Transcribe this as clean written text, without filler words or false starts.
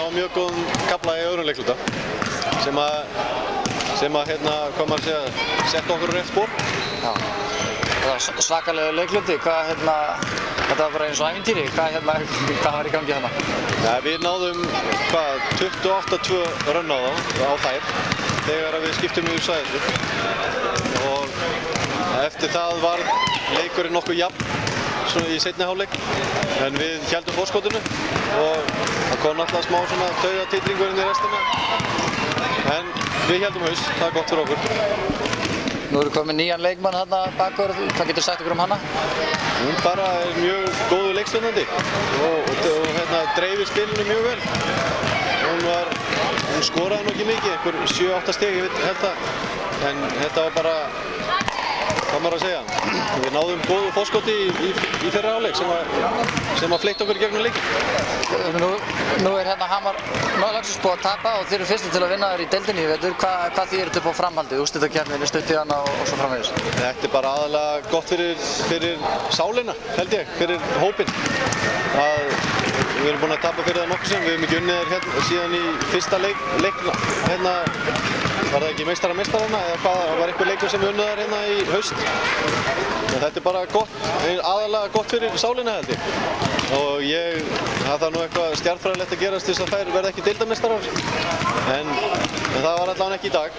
á mjög góðum kafla í öðrum leikluta sem að hvað maður segja, setta okkur á rétt spor. Já. Það var svakalega leikluti, þetta var bara eins og ævintýri, hvað var í gangi þarna? Ja, við náðum 28-2 rönn á þær þegar við skiptum yfir svæðið og eftir það var leikurinn nokkuð jafn í seinni hálfleik en við héldum forskotinu og það kom náttúrulega smá svona taugatitringurinn í restina en við héldum haus, það er gott fyrir okkur. Nú eru komið nýjan leikmann hérna bakur, hvað getur sagt ykkur um hana? Hún bara er mjög góður leikstjórnandi og dreifir spilinu mjög vel. Hún skoraði nú ekki mikið, einhver 7-8 stig, ég held það, en þetta var bara, hvað maður að segja, við náðum góðu fórskoti í þeirra hálfleik sem að fleytta okkur gegnum leikin. Nú er hérna Hamar loksins búið að tapa og þeir eru fyrstir til að vinna þér í deildinni í vetur. Hvað þýðir þetta upp á framhaldið, úrslitakeppninni, stutt í hana og svo framvegis? Þetta er bara aðalega gott fyrir sálina, held ég, fyrir hópinn. Við erum búin að tapa fyrir það nokkuð sem, við hefum ekki unnið þér síðan í fyrsta leikna. Var það ekki meistarana eða hvað, það var einhver leikur sem við unnið þér hérna í haust. En þetta er bara gott, aðalega gott fyrir sálina held ég. Og það þarf nú eitthvað stjarnfræðilegt að gerast til þess að þær verða ekki deildarmeistarar. En það var allavega ekki í dag.